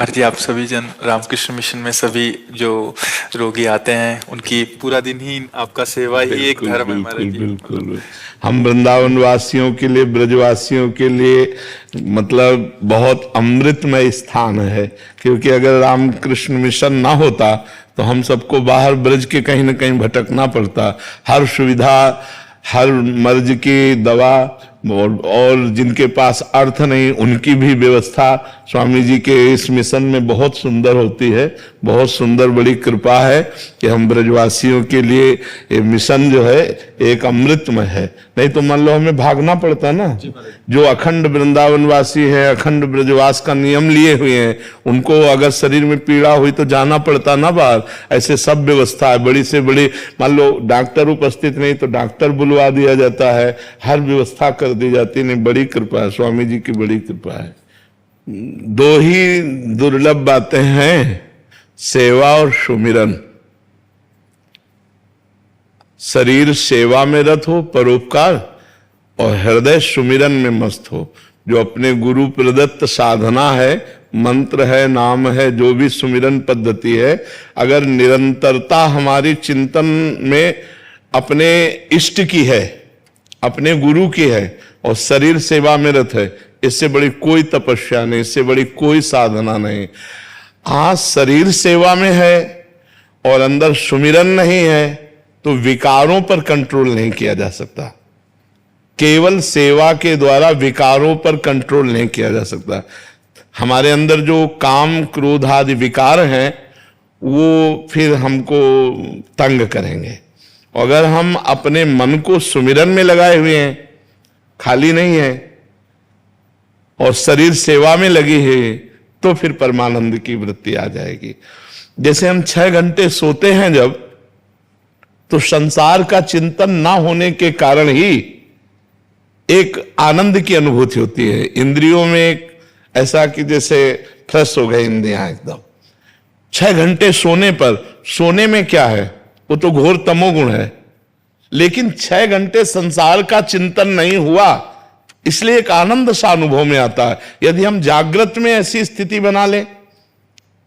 महाराज जी, आप सभी जन रामकृष्ण मिशन में सभी जो रोगी आते हैं उनकी पूरा दिन ही आपका सेवा ही एक धर्म है महाराज जी। बिल्कुल। हम वृंदावन वासियों के लिए, ब्रजवासियों के लिए मतलब बहुत अमृतमय स्थान है, क्योंकि अगर रामकृष्ण मिशन ना होता तो हम सबको बाहर ब्रज के कहीं ना कहीं भटकना पड़ता। हर सुविधा, हर मर्ज की दवा और जिनके पास अर्थ नहीं उनकी भी व्यवस्था स्वामी जी के इस मिशन में बहुत सुंदर होती है। बहुत सुंदर, बड़ी कृपा है कि हम ब्रजवासियों के लिए ये मिशन जो है एक अमृतमय है। नहीं तो मान लो हमें भागना पड़ता ना। जो अखंड वृंदावन वासी है, अखंड ब्रजवास का नियम लिए हुए हैं, उनको अगर शरीर में पीड़ा हुई तो जाना पड़ता ना बाहर। ऐसे सब व्यवस्था है, बड़ी से बड़ी। मान लो डॉक्टर उपस्थित नहीं तो डॉक्टर बुलवा दिया जाता है, हर व्यवस्था कर दी जाती। नहीं, बड़ी कृपा है, स्वामी जी की बड़ी कृपा है। दो ही दुर्लभ बातें हैं, सेवा और सुमिरन। शरीर सेवा में रत हो, परोपकार, और हृदय सुमिरन में मस्त हो। जो अपने गुरु प्रदत्त साधना है, मंत्र है, नाम है, जो भी सुमिरन पद्धति है, अगर निरंतरता हमारी चिंतन में अपने इष्ट की है, अपने गुरु की है, और शरीर सेवा में रत है, इससे बड़ी कोई तपस्या नहीं, इससे बड़ी कोई साधना नहीं। आज शरीर सेवा में है और अंदर सुमिरन नहीं है तो विकारों पर कंट्रोल नहीं किया जा सकता। केवल सेवा के द्वारा विकारों पर कंट्रोल नहीं किया जा सकता। हमारे अंदर जो काम, क्रोध आदि विकार हैं वो फिर हमको तंग करेंगे। अगर हम अपने मन को सुमिरन में लगाए हुए हैं, खाली नहीं है, और शरीर सेवा में लगी है, तो फिर परमानंद की वृत्ति आ जाएगी। जैसे हम 6 घंटे सोते हैं जब, तो संसार का चिंतन ना होने के कारण ही एक आनंद की अनुभूति होती है। इंद्रियों में एक ऐसा कि जैसे फ्रेश हो गए इंद्रियां एकदम। 6 घंटे सोने पर, सोने में क्या है, वो तो घोर तमोगुण है। लेकिन 6 घंटे संसार का चिंतन नहीं हुआ, इसलिए एक आनंद सा अनुभव में आता है। यदि हम जागृत में ऐसी स्थिति बना लें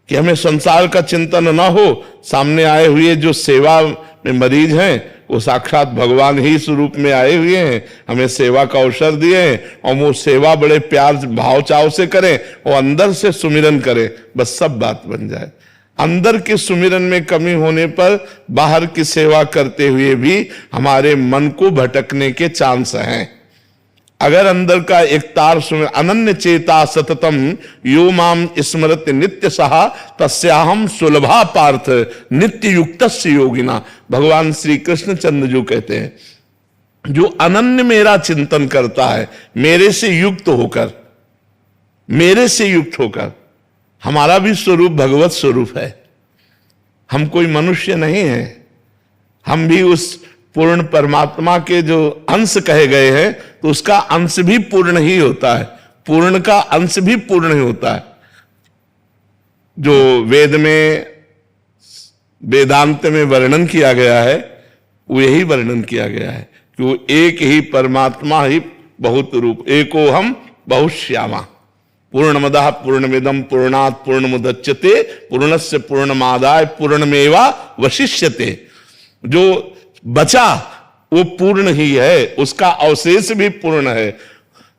कि हमें संसार का चिंतन ना हो, सामने आए हुए जो सेवा में मरीज हैं वो साक्षात भगवान ही स्वरूप में आए हुए हैं, हमें सेवा का अवसर दिए हैं, और वो सेवा बड़े प्यार भाव चाव से करें और अंदर से सुमिरन करें, बस सब बात बन जाए। अंदर के सुमिरन में कमी होने पर बाहर की सेवा करते हुए भी हमारे मन को भटकने के चांस हैं। अगर अंदर का एक तार सुमिरन, अनन्य चेता सततम यो माम स्मरति नित्य सहा तस्याहम सुलभा पार्थ नित्य युक्तस्य योगिना। भगवान श्री कृष्ण चंद्र जो कहते हैं, जो अनन्य मेरा चिंतन करता है, मेरे से युक्त होकर, मेरे से युक्त होकर। हमारा भी स्वरूप भगवत स्वरूप है, हम कोई मनुष्य नहीं है, हम भी उस पूर्ण परमात्मा के जो अंश कहे गए हैं, तो उसका अंश भी पूर्ण ही होता है, पूर्ण का अंश भी पूर्ण ही होता है। जो वेद में, वेदांत में वर्णन किया गया है, वो यही वर्णन किया गया है कि वो एक ही परमात्मा ही बहुत रूप, एको हम बहुश्यामा। पूर्णमदः पूर्णमिदं पूर्णात् पूर्णमुदच्यते पूर्णस्य पूर्णमादाय पूर्णमेवा वशिष्यते। जो बचा वो पूर्ण ही है, उसका अवशेष भी पूर्ण है।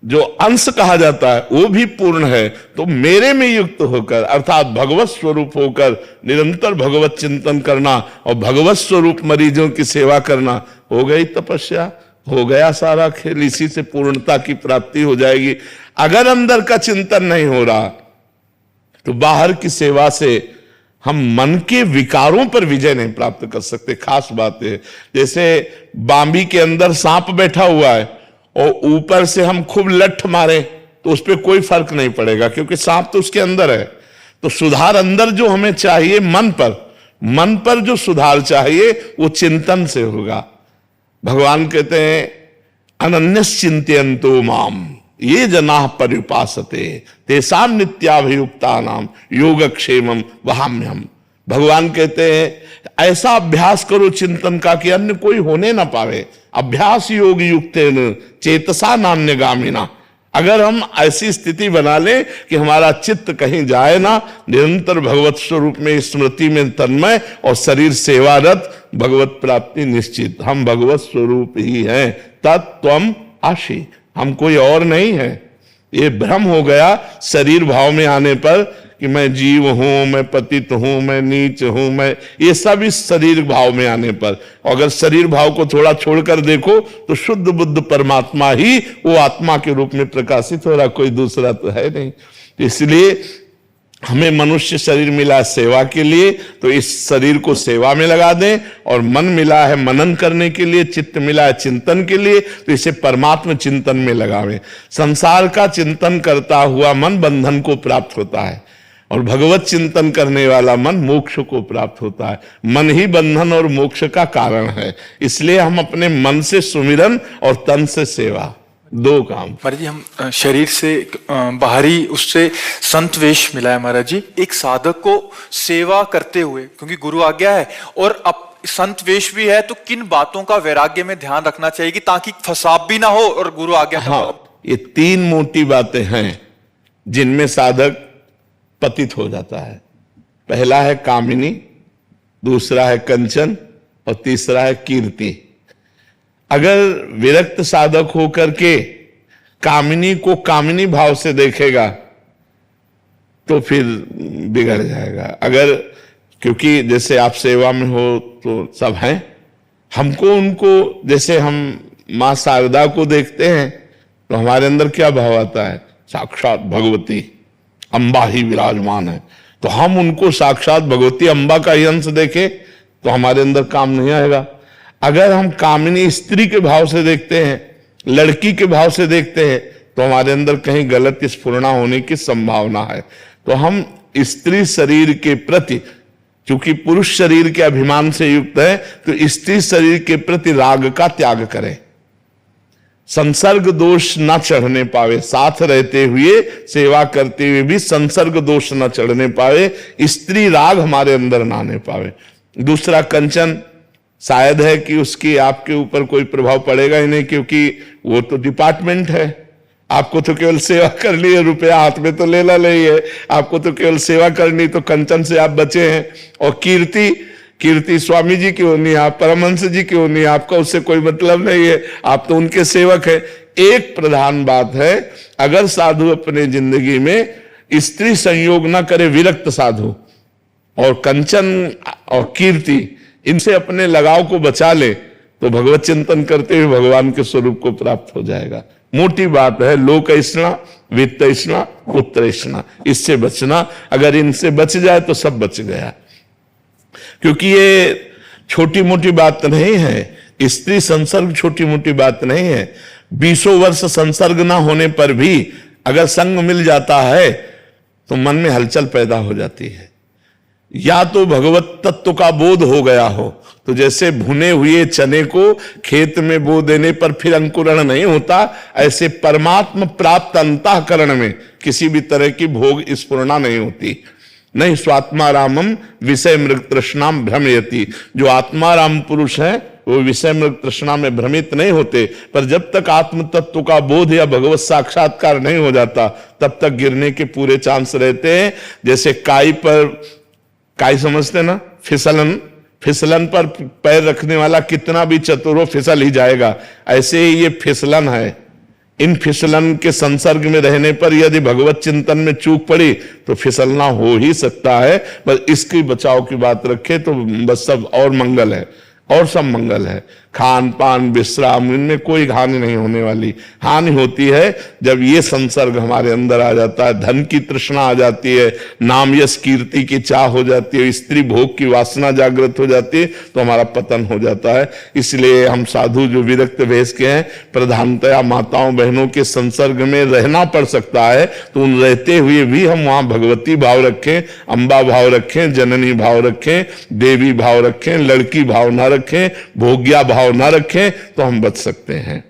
जो अंश कहा जाता है वो भी पूर्ण है। तो मेरे में युक्त होकर, अर्थात भगवत स्वरूप होकर निरंतर भगवत चिंतन करना और भगवत स्वरूप मरीजों की सेवा करना, हो गई तपस्या, हो गया सारा खेल। इसी से पूर्णता की प्राप्ति हो जाएगी। अगर अंदर का चिंतन नहीं हो रहा तो बाहर की सेवा से हम मन के विकारों पर विजय नहीं प्राप्त कर सकते। खास बात है, जैसे बांबी के अंदर सांप बैठा हुआ है और ऊपर से हम खूब लठ मारे तो उस पर कोई फर्क नहीं पड़ेगा, क्योंकि सांप तो उसके अंदर है। तो सुधार अंदर जो हमें चाहिए, मन पर जो सुधार चाहिए वो चिंतन से होगा। भगवान कहते हैं अनन्यस चिंतयन्तो माम ये जना पर्युपासते तेषां नित्याभियुक्ता नाम योगक्षेमम वहाम्यहम्। भगवान कहते हैं ऐसा अभ्यास करो चिंतन का कि अन्य कोई होने ना पावे। अभ्यास योग युक्तेन चेतसा नान्यगामिना। अगर हम ऐसी स्थिति बना लें कि हमारा चित्त कहीं जाए ना, निरंतर भगवत स्वरूप में स्मृति में तन्मय और शरीर सेवारत, भगवत प्राप्ति निश्चित। हम भगवत स्वरूप ही हैं, तत्त्वम आशी, हम कोई और नहीं है। ये भ्रम हो गया शरीर भाव में आने पर कि मैं जीव हूं, मैं पतित हूं, मैं नीच हूं, मैं, ये सब इस शरीर भाव में आने पर। अगर शरीर भाव को थोड़ा छोड़कर देखो तो शुद्ध बुद्ध परमात्मा ही वो आत्मा के रूप में प्रकाशित हो रहा, कोई दूसरा तो है नहीं। इसलिए हमें मनुष्य शरीर मिला सेवा के लिए, तो इस शरीर को सेवा में लगा दें, और मन मिला है मनन करने के लिए, चित्त मिला है चिंतन के लिए, तो इसे परमात्मा चिंतन में लगावें। संसार का चिंतन करता हुआ मन बंधन को प्राप्त होता है, और भगवत चिंतन करने वाला मन मोक्ष को प्राप्त होता है। मन ही बंधन और मोक्ष का कारण है। इसलिए हम अपने मन से सुमिरन और तन से सेवा, दो काम। महाराज जी, हम शरीर से बाहरी उससे संत वेश मिला है महाराज जी, एक साधक को सेवा करते हुए, क्योंकि गुरु आज्ञा है और अब संत वेश भी है, तो किन बातों का वैराग्य में ध्यान रखना चाहिए कि ताकि फसाद भी ना हो और गुरु आज्ञा का? हाँ, ये तीन मोटी बातें हैं जिनमें साधक पतित हो जाता है। पहला है कामिनी, दूसरा है कंचन, और तीसरा है कीर्ति। अगर विरक्त साधक होकर के कामिनी को कामिनी भाव से देखेगा तो फिर बिगड़ जाएगा। अगर, क्योंकि जैसे आप सेवा में हो तो सब हैं, हमको उनको, जैसे हम मां शारदा को देखते हैं तो हमारे अंदर क्या भाव आता है, साक्षात भगवती अम्बा ही विराजमान है, तो हम उनको साक्षात भगवती अम्बा का ही अंश देखें तो हमारे अंदर काम नहीं आएगा। अगर हम कामिनी स्त्री के भाव से देखते हैं, लड़की के भाव से देखते हैं, तो हमारे अंदर कहीं गलत स्फुरणा होने की संभावना है। तो हम स्त्री शरीर के प्रति, क्योंकि पुरुष शरीर के अभिमान से युक्त है, तो स्त्री शरीर के प्रति राग का त्याग करें। संसर्ग दोष न चढ़ने पावे, साथ रहते हुए सेवा करते हुए भी संसर्ग दोष न चढ़ने पावे, स्त्री राग हमारे अंदर ना आने पावे। दूसरा कंचन, शायद है कि उसकी आपके ऊपर कोई प्रभाव पड़ेगा ही नहीं, क्योंकि वो तो डिपार्टमेंट है, आपको तो केवल सेवा करनी है, रुपया हाथ में तो लेना नहीं है, आपको तो केवल सेवा करनी, तो कंचन से आप बचे हैं। और कीर्ति, कीर्ति स्वामी जी की होनी, आप परमहंस जी की होनी, आपका उससे कोई मतलब नहीं है, आप तो उनके सेवक हैं। एक प्रधान बात है, अगर साधु अपने जिंदगी में स्त्री संयोग ना करे, विरक्त साधु, और कंचन और कीर्ति, इनसे अपने लगाव को बचा ले, तो भगवत चिंतन करते हुए भगवान के स्वरूप को प्राप्त हो जाएगा। मोटी बात है, लोक ऐष्णा, वित्त ऐष्णा, पुत्र ऐष्णा, इससे बचना। अगर इनसे बच जाए तो सब बच गया, क्योंकि ये छोटी मोटी बात नहीं है। स्त्री संसर्ग छोटी मोटी बात नहीं है। 20 वर्ष संसर्ग ना होने पर भी अगर संग मिल जाता है तो मन में हलचल पैदा हो जाती है। या तो भगवत तत्व का बोध हो गया हो, तो जैसे भुने हुए चने को खेत में बो देने पर फिर अंकुरण नहीं होता, ऐसे परमात्मा प्राप्त अंतःकरण में किसी भी तरह की भोग स्फुरणा नहीं होती। नहीं स्वात्मारामम विषय मृग तृष्णाम भ्रमयति, जो आत्माराम पुरुष है वो विषय मृग तृष्णा में भ्रमित नहीं होते। पर जब तक आत्म तत्व का बोध या भगवत साक्षात्कार नहीं हो जाता, तब तक गिरने के पूरे चांस रहते हैं। जैसे काई पर, काई समझते ना, फिसलन, फिसलन पर पैर रखने वाला कितना भी चतुर हो, फिसल ही जाएगा। ऐसे ही ये फिसलन है। इन फिसलन के संसर्ग में रहने पर यदि भगवत चिंतन में चूक पड़ी तो फिसलना हो ही सकता है। बस इसकी बचाव की बात रखे तो बस सब और मंगल है, और सब मंगल है। खान पान विश्राम, इनमें कोई हानि नहीं होने वाली। हानि होती है जब ये संसर्ग हमारे अंदर आ जाता है, धन की तृष्णा आ जाती है, नाम यश कीर्ति की चाह हो जाती है, स्त्री भोग की वासना जागृत हो जाती है, तो हमारा पतन हो जाता है। इसलिए हम साधु जो विरक्त भेष के हैं, प्रधानतया माताओं बहनों के संसर्ग में रहना पड़ सकता है, तो उन रहते हुए भी हम वहां भगवती भाव रखें, अम्बा भाव रखें, जननी भाव रखें, देवी भाव रखें, लड़की भाव ना रखें, भोग्या भाव ना रखें, तो हम बच सकते हैं।